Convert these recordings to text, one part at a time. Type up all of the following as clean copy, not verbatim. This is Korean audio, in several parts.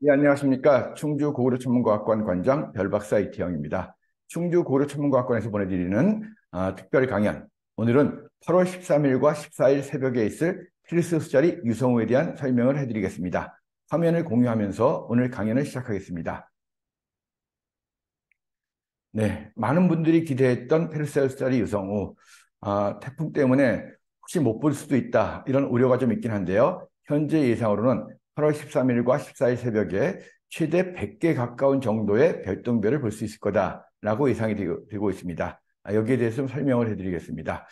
네, 안녕하십니까. 충주 고구려천문과학관 관장 별박사 이태영입니다. 충주 고구려천문과학관에서 보내드리는 특별 강연. 오늘은 8월 13일과 14일 새벽에 있을 필수 수자리 유성우에 대한 설명을 해드리겠습니다. 화면을 공유하면서 오늘 강연을 시작하겠습니다. 네, 많은 분들이 기대했던 페르세우스 자리 유성우. 태풍 때문에 혹시 못 볼 수도 있다, 이런 우려가 좀 있긴 한데요. 현재 예상으로는 8월 13일과 14일 새벽에 최대 100개 가까운 정도의 별똥별을 볼 수 있을 거다라고 예상이 되고 있습니다. 여기에 대해서 좀 설명을 해드리겠습니다.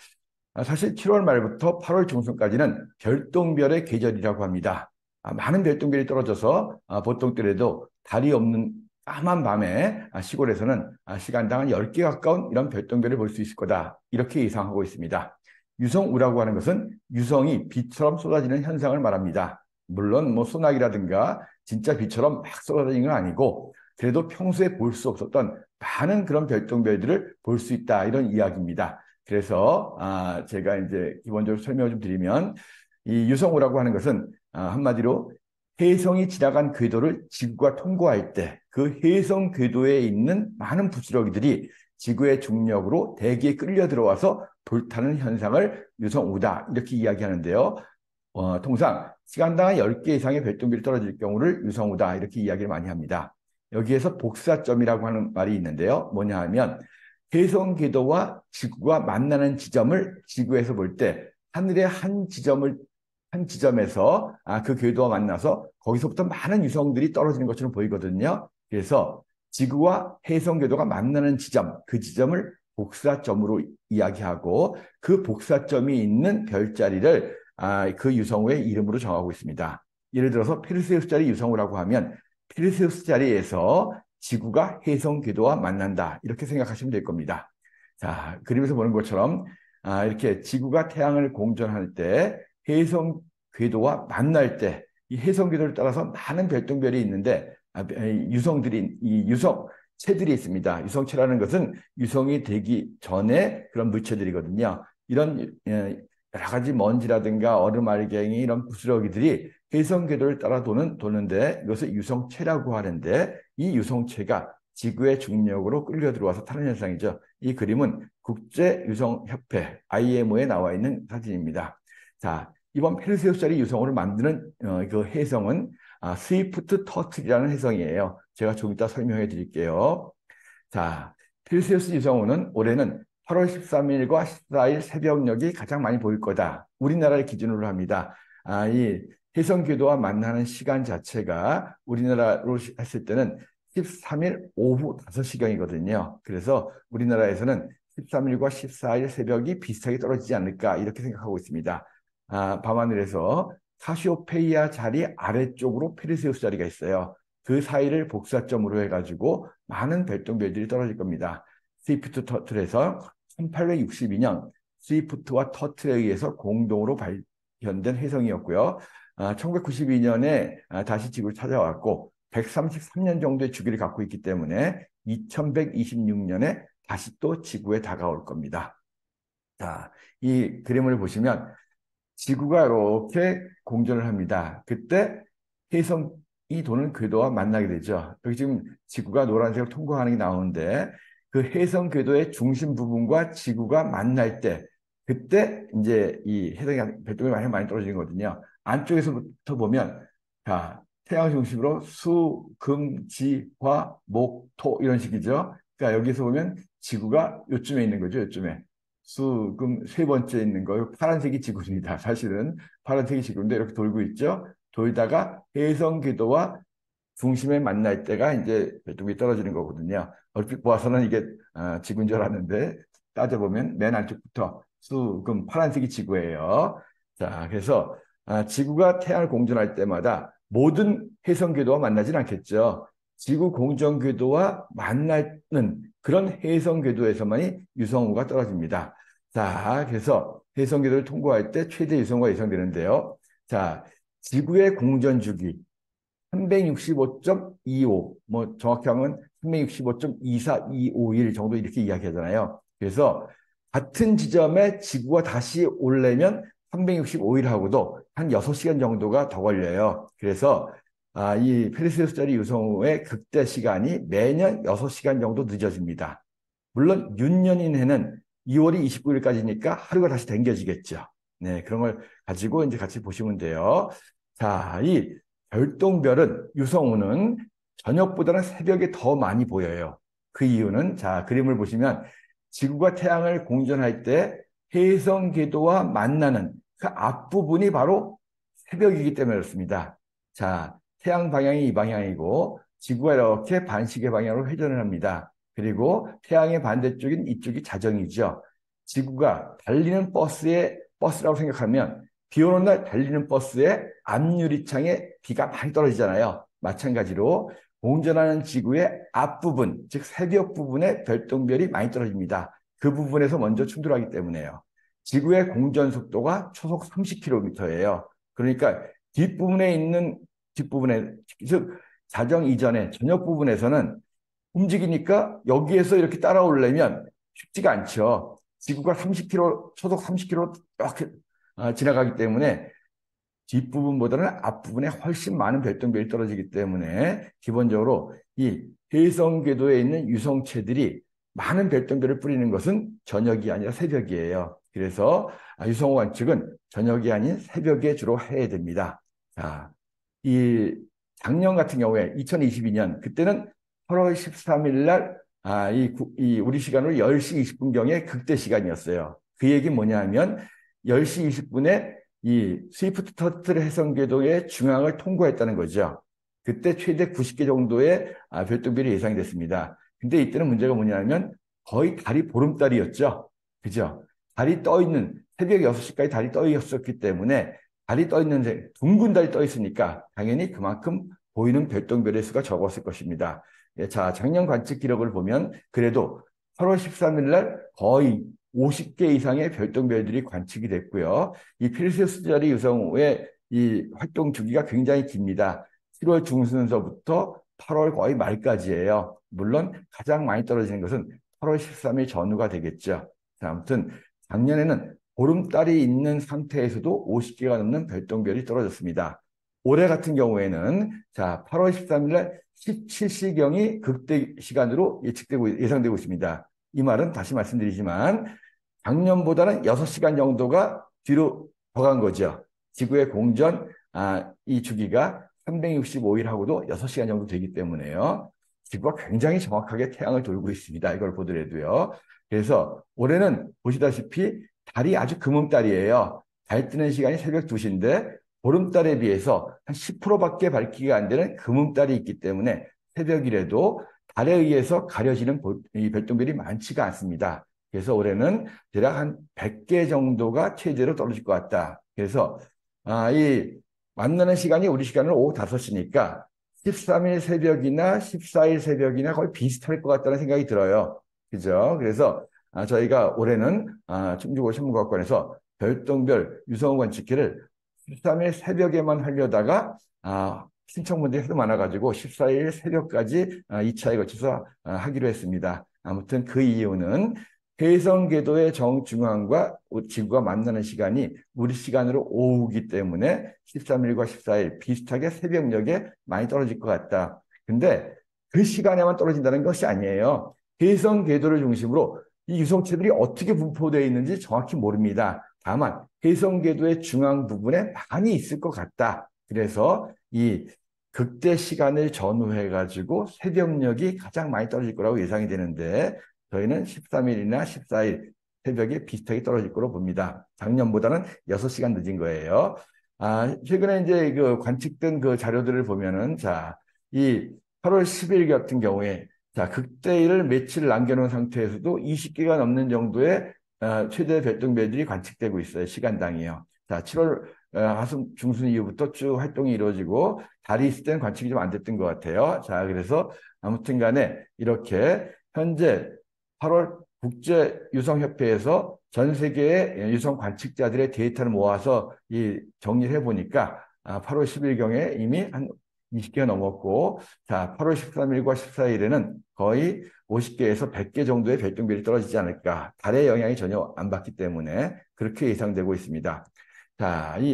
사실 7월 말부터 8월 중순까지는 별똥별의 계절이라고 합니다. 많은 별똥별이 떨어져서 보통 때라도 달이 없는 까만 밤에 시골에서는 시간당 한 10개 가까운 이런 별똥별을 볼 수 있을 거다, 이렇게 예상하고 있습니다. 유성우라고 하는 것은 유성이 비처럼 쏟아지는 현상을 말합니다. 물론 뭐 소나기라든가 진짜 비처럼 막 쏟아지는 건 아니고, 그래도 평소에 볼 수 없었던 많은 그런 별똥별들을 볼 수 있다, 이런 이야기입니다. 그래서 제가 이제 기본적으로 설명을 좀 드리면, 이 유성우라고 하는 것은 한마디로 혜성이 지나간 궤도를 지구가 통과할 때 그 혜성 궤도에 있는 많은 부스러기들이 지구의 중력으로 대기에 끌려 들어와서 불타는 현상을 유성우다, 이렇게 이야기하는데요. 통상 시간당 10개 이상의 별똥별이 떨어질 경우를 유성우다, 이렇게 이야기를 많이 합니다. 여기에서 복사점이라고 하는 말이 있는데요. 뭐냐 하면 혜성 궤도와 지구가 만나는 지점을 지구에서 볼 때 하늘의 한 지점에서 그 궤도와 만나서 거기서부터 많은 유성들이 떨어지는 것처럼 보이거든요. 그래서 지구와 혜성 궤도가 만나는 지점, 그 지점을 복사점으로 이야기하고, 그 복사점이 있는 별자리를 그 유성우의 이름으로 정하고 있습니다. 예를 들어서 페르세우스 자리 유성우라고 하면 페르세우스 자리에서 지구가 혜성 궤도와 만난다, 이렇게 생각하시면 될 겁니다. 자, 그림에서 보는 것처럼 이렇게 지구가 태양을 공전할 때 혜성 궤도와 만날 때 이 혜성 궤도를 따라서 많은 별똥별이 있는데, 이 유성체들이 있습니다. 유성체라는 것은 유성이 되기 전에 그런 물체들이거든요. 이런 여러 가지 먼지라든가 얼음 알갱이, 이런 부스러기들이 혜성 궤도를 따라 도는데, 이것을 유성체라고 하는데, 이 유성체가 지구의 중력으로 끌려 들어와서 타는 현상이죠. 이 그림은 국제유성협회 IMO에 나와 있는 사진입니다. 자, 이번 페르세우스 자리 유성으로 만드는 그 해성은 스위프트 터틀이라는 해성이에요. 제가 좀 이따 설명해 드릴게요. 자, 페르세우스 유성우는 올해는 8월 13일과 14일 새벽녘이 가장 많이 보일 거다, 우리나라를 기준으로 합니다. 이 해성 궤도와 만나는 시간 자체가 우리나라로 했을 때는 13일 오후 5시경이거든요. 그래서 우리나라에서는 13일과 14일 새벽이 비슷하게 떨어지지 않을까, 이렇게 생각하고 있습니다. 밤하늘에서 카시오페이아 자리 아래쪽으로 페르세우스 자리가 있어요. 그 사이를 복사점으로 해가지고 많은 별똥별들이 떨어질 겁니다. 스위프트 터틀에서 1862년 스위프트와 터틀에 의해서 공동으로 발견된 혜성이었고요. 1992년에 다시 지구를 찾아왔고 133년 정도의 주기를 갖고 있기 때문에 2126년에 다시 또 지구에 다가올 겁니다. 자, 이 그림을 보시면 지구가 이렇게 공전을 합니다. 그때 혜성이 도는 궤도와 만나게 되죠. 여기 지금 지구가 노란색을 통과하는 게 나오는데, 그 혜성 궤도의 중심 부분과 지구가 만날 때, 그때 이제 이 혜성이 별똥별이 많이 떨어지는 거거든요. 안쪽에서부터 보면 자, 태양 중심으로 수, 금, 지, 화, 목, 토, 이런 식이죠. 그러니까 여기서 보면 지구가 요쯤에 있는 거죠. 요쯤에. 수금 세 번째 있는 거 파란색이 지구입니다. 사실은 파란색이 지구인데 이렇게 돌고 있죠. 돌다가 해성 궤도와 중심에 만날 때가 이제 별똥별이 떨어지는 거거든요. 얼핏 보아서는 이게 지구인 줄 알았는데, 따져보면 맨 안쪽부터 수금 파란색이 지구예요. 자, 그래서 지구가 태양을 공전할 때마다 모든 해성 궤도와 만나진 않겠죠. 지구 공전 궤도와 만나는 그런 해성 궤도에서만이 유성우가 떨어집니다. 자, 그래서 해성 궤도를 통과할 때 최대 유성우가 예상되는데요. 자, 지구의 공전 주기 365.25, 뭐 정확히 하면 365.24251 정도, 이렇게 이야기하잖아요. 그래서 같은 지점에 지구가 다시 오려면 365일하고도 한 6시간 정도가 더 걸려요. 그래서 이 페르세우스자리 유성우의 극대 시간이 매년 6시간 정도 늦어집니다. 물론 윤년인해는 2월이 29일까지니까 하루가 다시 당겨지겠죠. 네, 그런 걸 가지고 이제 같이 보시면 돼요. 자, 이 별똥별은 유성우는 저녁보다는 새벽에 더 많이 보여요. 그 이유는 자, 그림을 보시면 지구가 태양을 공전할 때 해성 궤도와 만나는 그 앞부분이 바로 새벽이기 때문에 그렇습니다. 자, 태양 방향이 이 방향이고 지구가 이렇게 반시계 방향으로 회전을 합니다. 그리고 태양의 반대쪽인 이쪽이 자정이죠. 지구가 달리는 버스라고 생각하면 비 오는 날 달리는 버스의 앞유리창에 비가 많이 떨어지잖아요. 마찬가지로 공전하는 지구의 앞부분, 즉 새벽 부분에 별똥별이 많이 떨어집니다. 그 부분에서 먼저 충돌하기 때문에요. 지구의 공전 속도가 초속 30km예요. 그러니까 뒷부분에 즉 자정 이전에 저녁 부분에서는 움직이니까 여기에서 이렇게 따라오려면 쉽지가 않죠. 지구가 30km, 초속 30km 이렇게 지나가기 때문에 뒷부분보다는 앞부분에 훨씬 많은 별똥별이 떨어지기 때문에 기본적으로 이 해성 궤도에 있는 유성체들이 많은 별똥별을 뿌리는 것은 저녁이 아니라 새벽이에요. 그래서 유성우 관측은 저녁이 아닌 새벽에 주로 해야 됩니다. 자, 이 작년 같은 경우에 2022년 그때는 8월 13일 날 우리 시간으로 10시 20분경에 극대 시간이었어요. 그 얘기는 뭐냐면 10시 20분에 이 스위프트 터틀 해성궤도의 중앙을 통과했다는 거죠. 그때 최대 90개 정도의 별똥별이 예상이 됐습니다. 근데 이때는 문제가 뭐냐면 거의 달이 보름달이었죠. 그죠? 달이 떠 있는 새벽 6시까지 달이 떠 있었기 때문에 달이 떠 있는 둥근 달이 떠 있으니까 당연히 그만큼 보이는 별똥별의 수가 적었을 것입니다. 예, 자, 작년 관측 기록을 보면 그래도 8월 13일 날 거의 50개 이상의 별똥별들이 관측이 됐고요. 이 페르세우스자리 유성우의 이 활동 주기가 굉장히 깁니다. 7월 중순서부터 8월 거의 말까지예요. 물론 가장 많이 떨어지는 것은 8월 13일 전후가 되겠죠. 자, 아무튼 작년에는 보름달이 있는 상태에서도 50개가 넘는 별똥별이 떨어졌습니다. 올해 같은 경우에는 자, 8월 13일 날 17시경이 극대 시간으로 예상되고 있습니다. 이 말은 다시 말씀드리지만 작년보다는 6시간 정도가 뒤로 더 간 거죠. 지구의 공전 이 주기가 365일하고도 6시간 정도 되기 때문에요. 지구가 굉장히 정확하게 태양을 돌고 있습니다. 이걸 보더라도요. 그래서 올해는 보시다시피 달이 아주 금음달이에요. 달 뜨는 시간이 새벽 2시인데 보름달에 비해서 한 10%밖에 밝기가 안 되는 금음달이 있기 때문에 새벽이라도 달에 의해서 가려지는 이 별똥별이 많지가 않습니다. 그래서 올해는 대략 한 100개 정도가 최대로 떨어질 것 같다. 그래서 이 만나는 시간이 우리 시간은 오후 5시니까 13일 새벽이나 14일 새벽이나 거의 비슷할 것 같다는 생각이 들어요. 그죠? 그래서 저희가 올해는 충주고 천문과학관에서 별똥별 유성우 관측기를 13일 새벽에만 하려다가 신청문들이 하도 많아가지고 14일 새벽까지 2차에 걸쳐서 하기로 했습니다. 아무튼 그 이유는 해성 궤도의 정중앙과 지구가 만나는 시간이 우리 시간으로 오후기 때문에 13일과 14일 비슷하게 새벽녘에 많이 떨어질 것 같다. 근데 그 시간에만 떨어진다는 것이 아니에요. 해성 궤도를 중심으로 이 유성체들이 어떻게 분포되어 있는지 정확히 모릅니다. 다만 해성 궤도의 중앙 부분에 많이 있을 것 같다. 그래서 이 극대 시간을 전후해가지고 새벽녘이 가장 많이 떨어질 거라고 예상이 되는데 저희는 13일이나 14일 새벽에 비슷하게 떨어질 거로 봅니다. 작년보다는 6시간 늦은 거예요. 최근에 이제 그 관측된 그 자료들을 보면은 이 8월 10일 같은 경우에 극대일을 며칠 남겨놓은 상태에서도 20개가 넘는 정도의 최대 별똥별들이 관측되고 있어요. 시간당이요. 7월 하순 중순 이후부터 쭉 활동이 이루어지고 달이 있을 때는 관측이 좀 안 됐던 것 같아요. 그래서 아무튼 간에 이렇게 현재 8월 국제유성협회에서 전 세계의 유성 관측자들의 데이터를 모아서 정리를 해보니까 8월 10일경에 이미 한 20개가 넘었고 8월 13일과 14일에는 거의 50개에서 100개 정도의 별똥별이 떨어지지 않을까. 달의 영향이 전혀 안 받기 때문에 그렇게 예상되고 있습니다.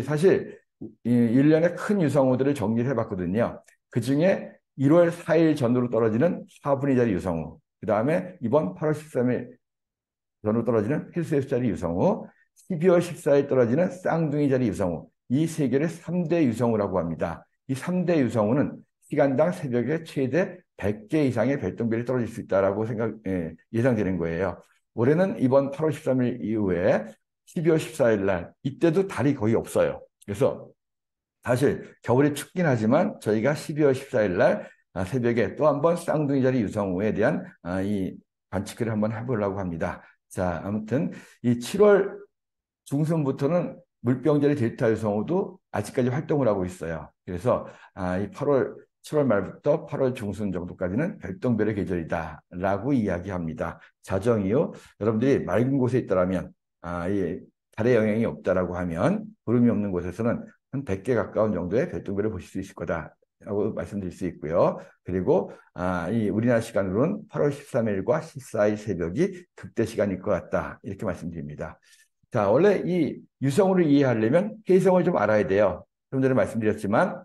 사실 1년의 큰 유성우들을 정리를 해봤거든요. 그중에 1월 4일 전후로 떨어지는 화분이 자리 유성우, 그 다음에 이번 8월 13일 전후로 떨어지는 필수의 자리 유성우, 12월 14일 떨어지는 쌍둥이 자리 유성우, 이 세 개를 3대 유성우라고 합니다. 이 3대 유성우는 시간당 새벽에 최대 100개 이상의 별똥별이 떨어질 수 있다라고 예상되는 거예요. 올해는 이번 8월 13일 이후에 12월 14일 날 이때도 달이 거의 없어요. 그래서 사실 겨울이 춥긴 하지만 저희가 12월 14일 날 새벽에 또 한 번 쌍둥이 자리 유성우에 대한 이 관측을 한번 해보려고 합니다. 자, 아무튼 이 7월 중순부터는 물병자리 델타 유성우도 아직까지 활동을 하고 있어요. 그래서 이 7월 말부터 8월 중순 정도까지는 별똥별의 계절이다라고 이야기합니다. 자정이요. 여러분들이 맑은 곳에 있다라면 이 달의 영향이 없다라고 하면 구름이 없는 곳에서는 한 100개 가까운 정도의 별똥별을 보실 수 있을 거다라고 말씀드릴 수 있고요. 그리고 이 우리나라 시간으로는 8월 13일과 14일 새벽이 극대 시간일 것 같다. 이렇게 말씀드립니다. 자, 원래 이 유성우를 이해하려면 해성을 좀 알아야 돼요. 좀 전에 말씀드렸지만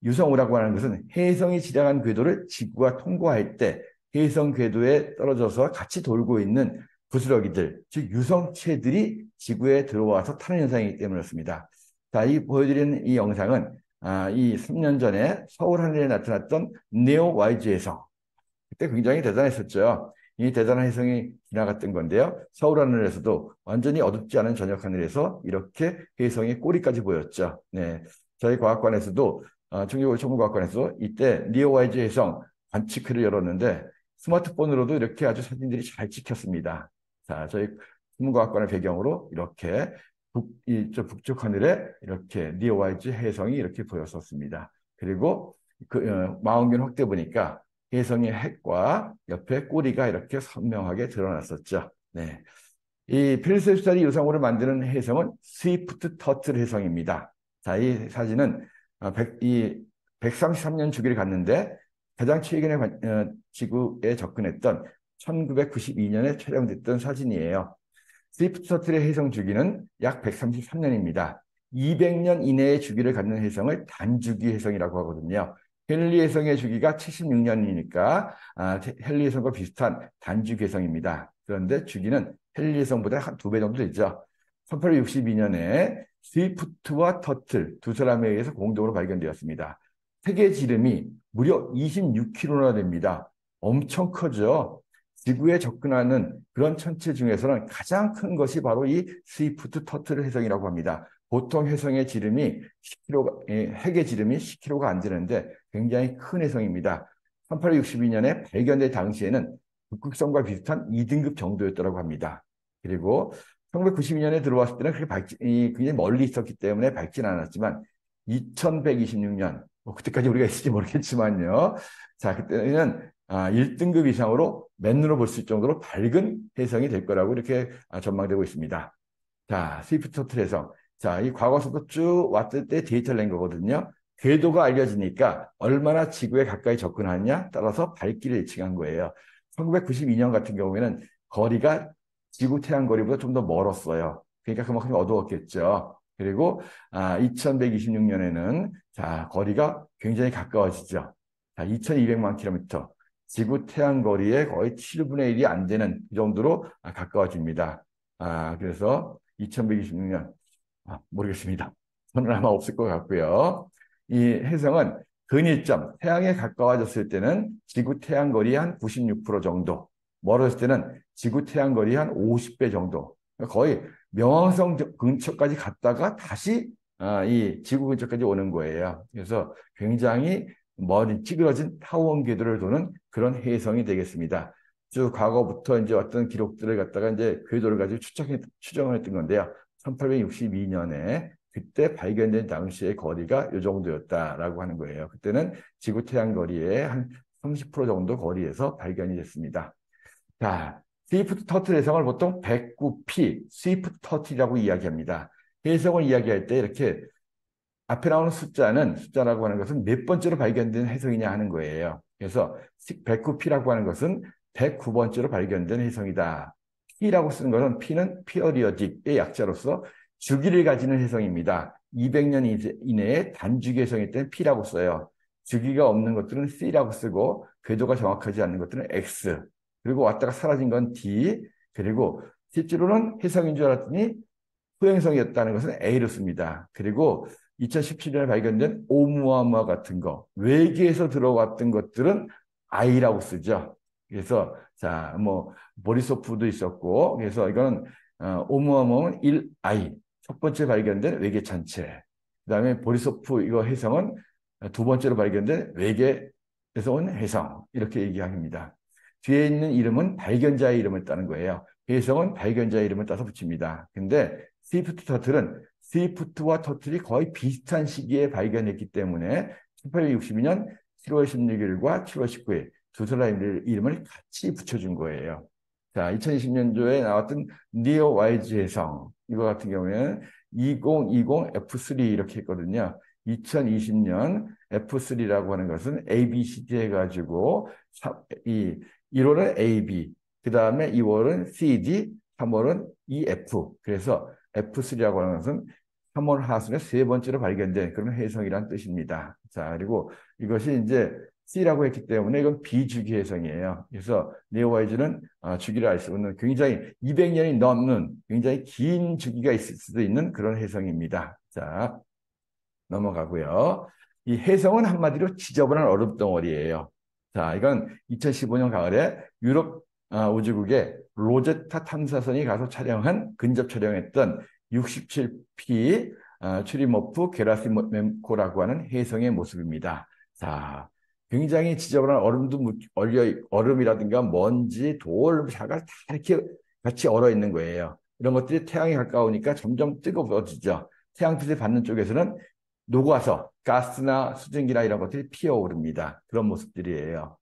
유성우라고 하는 것은 해성이 지나간 궤도를 지구가 통과할 때 해성 궤도에 떨어져서 같이 돌고 있는 부스러기들, 즉 유성체들이 지구에 들어와서 타는 현상이기 때문이었습니다. 자, 보여드리는 이 영상은 이 3년 전에 서울 하늘에 나타났던 네오 YG 해성. 그때 굉장히 대단했었죠. 이 대단한 해성이 지나갔던 건데요. 서울 하늘에서도 완전히 어둡지 않은 저녁 하늘에서 이렇게 해성의 꼬리까지 보였죠. 네, 저희 과학관에서도 충북천문과학관에서 이때 니오 YG 해성 관측회를 열었는데 스마트폰으로도 이렇게 아주 사진들이 잘 찍혔습니다. 자, 저희 천문과학관을 배경으로 이렇게 북쪽 하늘에 이렇게 니오 YG 해성이 이렇게 보였었습니다. 그리고 망원경 확대 보니까 혜성의 핵과 옆에 꼬리가 이렇게 선명하게 드러났었죠. 네. 이 펠리세우스다리 유성우를 만드는 혜성은 스위프트 터틀 혜성입니다. 자, 이 사진은 133년 주기를 갔는데 가장 최근에 지구에 접근했던 1992년에 촬영됐던 사진이에요. 스위프트 터틀의 혜성 주기는 약 133년입니다. 200년 이내의 주기를 갖는 혜성을 단주기 혜성이라고 하거든요. 헨리 혜성의 주기가 76년이니까 헨리 혜성과 비슷한 단주기 혜성입니다. 그런데 주기는 헨리 혜성보다 한 2배 정도 되죠. 1862년에 스위프트와 터틀 두 사람에 의해서 공동으로 발견되었습니다. 세계 지름이 무려 26km나 됩니다. 엄청 크죠. 지구에 접근하는 그런 천체 중에서는 가장 큰 것이 바로 이 스위프트 터틀 혜성이라고 합니다. 보통 혜성의 지름이 10kg, 핵의 지름이 10kg가 안 되는데 굉장히 큰 혜성입니다. 1862년에 발견될 당시에는 북극성과 비슷한 2등급 정도였다고 합니다. 그리고 1992년에 들어왔을 때는 굉장히 멀리 있었기 때문에 밝진 않았지만 2126년, 그때까지 우리가 있을지 모르겠지만요. 자, 그때는 1등급 이상으로 맨눈으로 볼 수 있을 정도로 밝은 혜성이 될 거라고 이렇게 전망되고 있습니다. 자, 스위프트 터틀 혜성. 자, 이 과거서도 쭉 왔을 때 데이터를 낸 거거든요. 궤도가 알려지니까 얼마나 지구에 가까이 접근하느냐 따라서 밝기를 예측한 거예요. 1992년 같은 경우에는 거리가 지구 태양 거리보다 좀 더 멀었어요. 그러니까 그만큼 어두웠겠죠. 그리고 2126년에는 자, 거리가 굉장히 가까워지죠. 자, 2200만 킬로미터. 지구 태양 거리의 거의 7분의 1이 안 되는 그 정도로 가까워집니다. 그래서 2126년 모르겠습니다. 저는 아마 없을 것 같고요. 이 혜성은 근일점, 태양에 가까워졌을 때는 지구 태양 거리 한 96% 정도, 멀었을 때는 지구 태양 거리 한 50배 정도, 거의 명왕성 근처까지 갔다가 다시 이 지구 근처까지 오는 거예요. 그래서 굉장히 머리 찌그러진 타원 궤도를 도는 그런 혜성이 되겠습니다. 쭉 과거부터 이제 어떤 기록들을 갖다가 이제 궤도를 가지고 추정을 했던 건데요. 1862년에 그때 발견된 당시의 거리가 이 정도였다라고 하는 거예요. 그때는 지구 태양 거리의 한 30% 정도 거리에서 발견이 됐습니다. 자, 스위프트 터틀 혜성을 보통 109P, 스위프트 터틀이라고 이야기합니다. 혜성을 이야기할 때 이렇게 앞에 나오는 숫자라고 하는 것은 몇 번째로 발견된 혜성이냐 하는 거예요. 그래서 109P라고 하는 것은 109번째로 발견된 혜성이다. P라고 쓰는 것은 P는 피어리어딕의 약자로서 주기를 가지는 혜성입니다. 200년 이내에 단주기 해성일 때는 P라고 써요. 주기가 없는 것들은 C라고 쓰고 궤도가 정확하지 않는 것들은 X. 그리고 왔다가 사라진 건 D. 그리고 실제로는 해성인 줄 알았더니 소행성이었다는 것은 A로 씁니다. 그리고 2017년에 발견된 오umu아무아 같은 거, 외계에서 들어왔던 것들은 I라고 쓰죠. 그래서 자, 뭐 보리소프도 있었고, 그래서 이거는 오umu아무아는 1I, 첫 번째 발견된 외계 천체. 그다음에 보리소프 이거 해성은 두 번째로 발견된 외계에서 온 해성 이렇게 얘기합니다. 뒤에 있는 이름은 발견자의 이름을 따는 거예요. 해성은 발견자의 이름을 따서 붙입니다. 근데 스위프트 터틀은 스위프트와 터틀이 거의 비슷한 시기에 발견했기 때문에 1862년 7월 16일과 7월 19일 두 사람의 이름을 같이 붙여준 거예요. 자, 2020년도에 나왔던 니어 와이즈 해성 이거 같은 경우에는 2020 F3 이렇게 했거든요. 2020년 F3라고 하는 것은 ABCD 해가지고 1월은 AB, 그 다음에 2월은 CD, 3월은 EF. 그래서 F3라고 하는 것은 3월 하순에 세 번째로 발견된 그런 해성이란 뜻입니다. 자, 그리고 이것이 이제 C라고 했기 때문에 이건 비주기 해성이에요. 그래서 네오와이즈는 주기를 알 수 없는 굉장히 200년이 넘는 굉장히 긴 주기가 있을 수도 있는 그런 해성입니다. 자, 넘어가고요. 이 해성은 한마디로 지저분한 얼음 덩어리예요. 자, 이건 2015년 가을에 유럽 우주국의 로제타 탐사선이 가서 촬영한 근접 촬영했던 67P 추리모프 게라시멘코라고 하는 해성의 모습입니다. 자, 굉장히 지저분한 얼음도 얼음이라든가 먼지, 돌, 자가 다 이렇게 같이 얼어 있는 거예요. 이런 것들이 태양에 가까우니까 점점 뜨거워지죠. 태양빛을 받는 쪽에서는 녹아서 가스나 수증기나 이런 것들이 피어오릅니다. 그런 모습들이에요.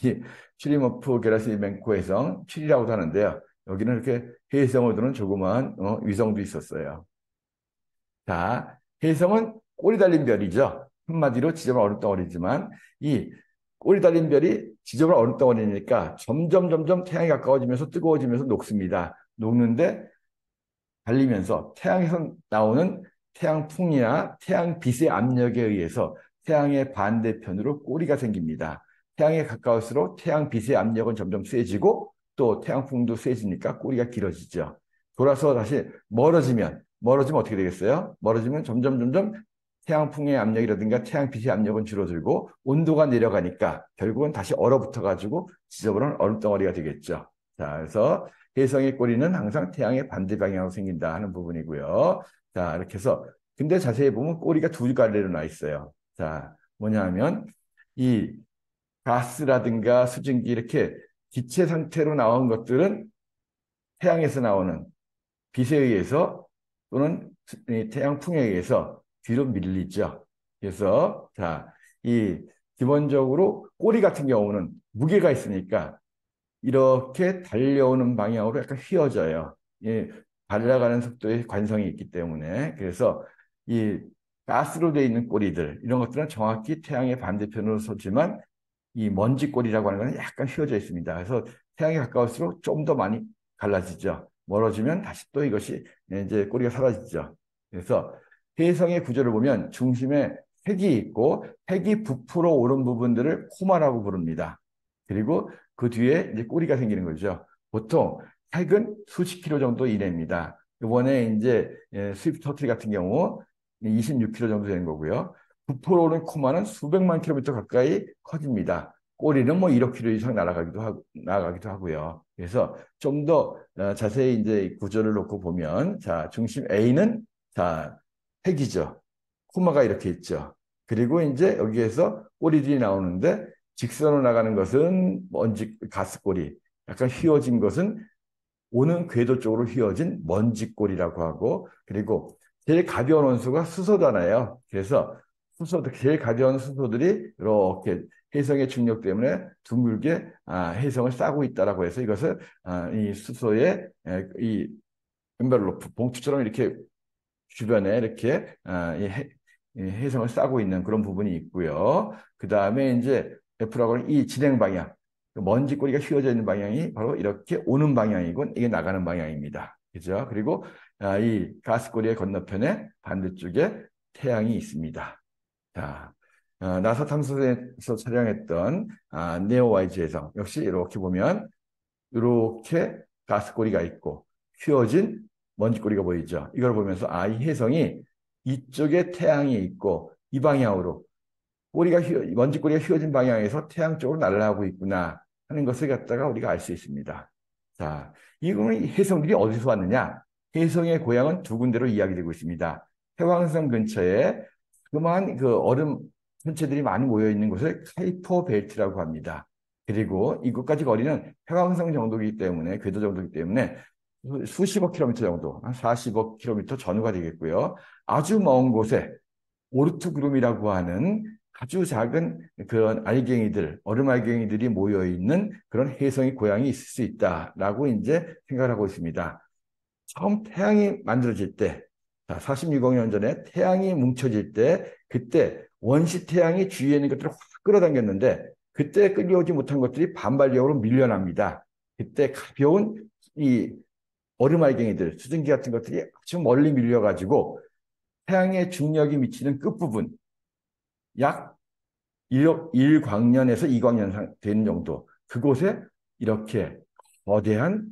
이 추리모프 게라시멘코 해성, 추리라고도 하는데요. 여기는 이렇게 해성을 두는 조그마한 위성도 있었어요. 자, 해성은 꼬리 달린 별이죠. 한마디로 지저분한 얼음덩어리지만 이 꼬리 달린 별이 지저분한 얼음덩어리니까 점점 태양이 가까워지면서 뜨거워지면서 녹습니다. 녹는데 달리면서 태양에서 나오는 태양풍이나 태양빛의 압력에 의해서 태양의 반대편으로 꼬리가 생깁니다. 태양에 가까울수록 태양빛의 압력은 점점 세지고 또 태양풍도 세지니까 꼬리가 길어지죠. 돌아서 다시 멀어지면 어떻게 되겠어요? 멀어지면 점점 태양풍의 압력이라든가 태양빛의 압력은 줄어들고 온도가 내려가니까 결국은 다시 얼어붙어 가지고 지저분한 얼음덩어리가 되겠죠. 자, 그래서 혜성의 꼬리는 항상 태양의 반대 방향으로 생긴다 하는 부분이고요. 자, 이렇게 해서 근데 자세히 보면 꼬리가 두 갈래로 나 있어요. 자, 뭐냐 하면 이 가스라든가 수증기 이렇게 기체 상태로 나온 것들은 태양에서 나오는 빛에 의해서 또는 태양풍에 의해서 뒤로 밀리죠. 그래서 자, 이 기본적으로 꼬리 같은 경우는 무게가 있으니까 이렇게 달려오는 방향으로 약간 휘어져요. 예, 달려가는 속도에 관성이 있기 때문에. 그래서 이 가스로 되어 있는 꼬리들, 이런 것들은 정확히 태양의 반대편으로 서지만 이 먼지 꼬리라고 하는 것은 약간 휘어져 있습니다. 그래서 태양에 가까울수록 좀 더 많이 갈라지죠. 멀어지면 다시 또 이것이 이제 꼬리가 사라지죠. 그래서 해성의 구조를 보면 중심에 핵이 있고 핵이 부풀어 오른 부분들을 코마라고 부릅니다. 그리고 그 뒤에 이제 꼬리가 생기는 거죠. 보통 핵은 수십 킬로 정도 이내입니다. 이번에 이제 스위프트 터틀 같은 경우 26킬로 정도 되는 거고요. 부풀어 오른 코마는 수백만 킬로미터 가까이 커집니다. 꼬리는 뭐 1억 킬로 이상 날아가기도 하고요. 그래서 좀 더 자세히 이제 구조를 놓고 보면, 자, 중심 A는 자, 핵이죠. 코마가 이렇게 있죠. 그리고 이제 여기에서 꼬리들이 나오는데 직선으로 나가는 것은 먼지 가스꼬리, 약간 휘어진 것은 오는 궤도 쪽으로 휘어진 먼지꼬리라고 하고, 그리고 제일 가벼운 원소가 수소잖아요. 그래서 제일 가벼운 수소들이 이렇게 해성의 중력 때문에 둥글게 해성을 싸고 있다라고 해서 이것을 이 수소의 이 엔벨로프 봉투처럼 이렇게 주변에 이렇게 이 해성을 싸고 있는 그런 부분이 있고요. 그 다음에 이제 F라고 하는 이 진행 방향, 먼지 꼬리가 휘어져 있는 방향이 바로 이렇게 오는 방향이고 이게 나가는 방향입니다. 그죠? 그리고 이 가스고리의 건너편에 반대쪽에 태양이 있습니다. 자, 나사 탐사선에서 촬영했던 네오와이즈 해성 역시 이렇게 보면 이렇게 가스고리가 있고 휘어진 먼지고리가 보이죠. 이걸 보면서 이 혜성이 이쪽에 태양이 있고 이 방향으로 먼지꼬리가 휘어진 방향에서 태양 쪽으로 날아가고 있구나 하는 것을 갖다가 우리가 알 수 있습니다. 자, 이 혜성들이 어디서 왔느냐? 혜성의 고향은 두 군데로 이야기되고 있습니다. 해왕성 근처에 그만 그 얼음 천체들이 많이 모여 있는 곳을 카이퍼 벨트라고 합니다. 그리고 이곳까지 거리는 해왕성 정도이기 때문에 궤도 정도이기 때문에 수십억 킬로미터 정도, 한 40억 킬로미터 전후가 되겠고요. 아주 먼 곳에 오르트그룸이라고 하는 아주 작은 그런 알갱이들, 얼음 알갱이들이 모여 있는 그런 혜성의 고향이 있을 수 있다라고 이제 생각을 하고 있습니다. 처음 태양이 만들어질 때, 46억 년 전에 태양이 뭉쳐질 때, 그때 원시 태양이 주위에 있는 것들을 확 끌어당겼는데, 그때 끌려오지 못한 것들이 반발력으로 밀려납니다. 그때 가벼운 이 얼음 알갱이들, 수증기 같은 것들이 아주 멀리 밀려가지고 태양의 중력이 미치는 끝부분, 약 1광년에서 2광년 되는 정도, 그곳에 이렇게 거대한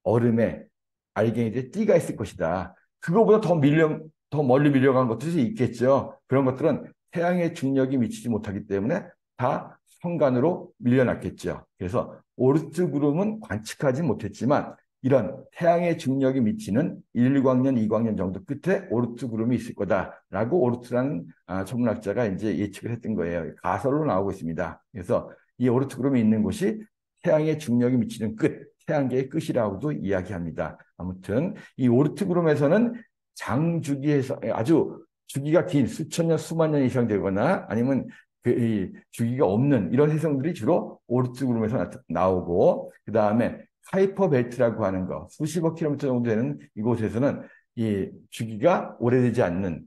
얼음에 알갱이들의 띠가 있을 것이다. 그거보다 더 멀리 밀려간 것들이 있겠죠. 그런 것들은 태양의 중력이 미치지 못하기 때문에 다 성간으로 밀려났겠죠. 그래서 오르트 구름은 관측하지 못했지만 이런 태양의 중력이 미치는 1광년, 2광년 정도 끝에 오르트 구름이 있을 거다라고 오르트라는 천문학자가 이제 예측을 했던 거예요. 가설로 나오고 있습니다. 그래서 이 오르트 구름이 있는 곳이 태양의 중력이 미치는 끝, 태양계의 끝이라고도 이야기합니다. 아무튼 이 오르트 구름에서는 장주기에서 아주 주기가 긴 수천 년, 수만 년 이상 되거나 아니면 이 주기가 없는 이런 해성들이 주로 오르트 구름에서 나오고 그 다음에 카이퍼 벨트라고 하는 거 수십억 킬로미터 정도 되는 이곳에서는 이 주기가 오래되지 않는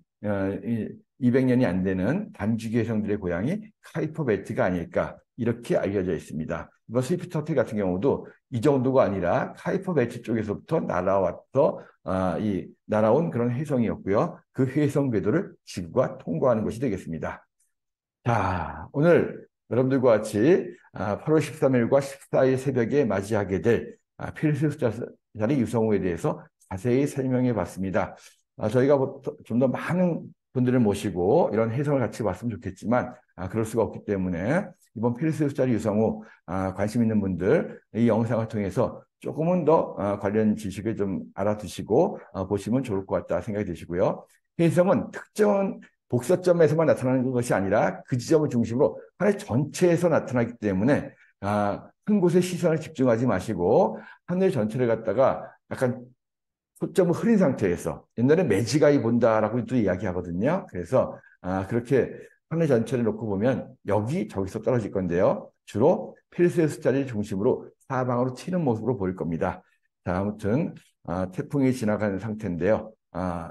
200년이 안 되는 단주기 해성들의 고향이 카이퍼 벨트가 아닐까 이렇게 알려져 있습니다. 이번 스위프트 호텔 같은 경우도 이 정도가 아니라 카이퍼 벨트 쪽에서부터 날아온 그런 해성이었고요. 그 해성 궤도를 지구가 통과하는 것이 되겠습니다. 자, 오늘 여러분들과 같이 8월 13일과 14일 새벽에 맞이하게 될 필리스 자리 유성우에 대해서 자세히 설명해 봤습니다. 저희가 좀 더 많은 분들을 모시고 이런 해석을 같이 봤으면 좋겠지만 그럴 수가 없기 때문에 이번 필리스 자리 유성우 관심 있는 분들 이 영상을 통해서 조금은 더 관련 지식을 좀 알아두시고 보시면 좋을 것 같다 생각이 드시고요. 해성은 특정한 복사점에서만 나타나는 것이 아니라 그 지점을 중심으로 하늘 전체에서 나타나기 때문에 한 곳에 시선을 집중하지 마시고 하늘 전체를 갖다가 약간 초점을 흐린 상태에서 옛날에 매지가이 본다라고 또 이야기하거든요. 그래서 그렇게 하늘 전체를 놓고 보면 여기 저기서 떨어질 건데요. 주로 필수의 숫자를 중심으로 사방으로 튀는 모습으로 보일 겁니다. 자, 아무튼 태풍이 지나가는 상태인데요.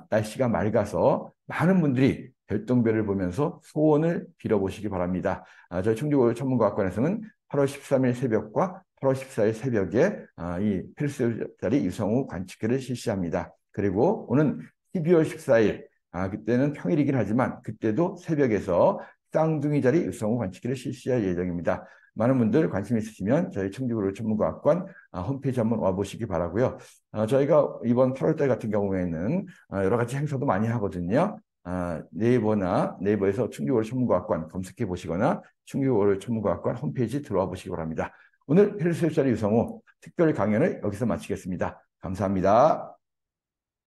날씨가 맑아서 많은 분들이 별똥별을 보면서 소원을 빌어보시기 바랍니다. 저희 충주고려 천문과학관에서는 8월 13일 새벽과 8월 14일 새벽에 이 필수자리 유성우 관측회를 실시합니다. 그리고 오는 12월 14일 그때는 평일이긴 하지만 그때도 새벽에서 쌍둥이 자리 유성우 관측회를 실시할 예정입니다. 많은 분들 관심 있으시면 저희 충주고려 천문과학관 홈페이지 한번 와보시기 바라고요. 저희가 이번 8월달 같은 경우에는 여러 가지 행사도 많이 하거든요. 네이버에서 충주고려 천문과학관 검색해 보시거나 충주고려 천문과학관 홈페이지 들어와 보시기 바랍니다. 오늘 필수자리 유성우 특별 강연을 여기서 마치겠습니다. 감사합니다.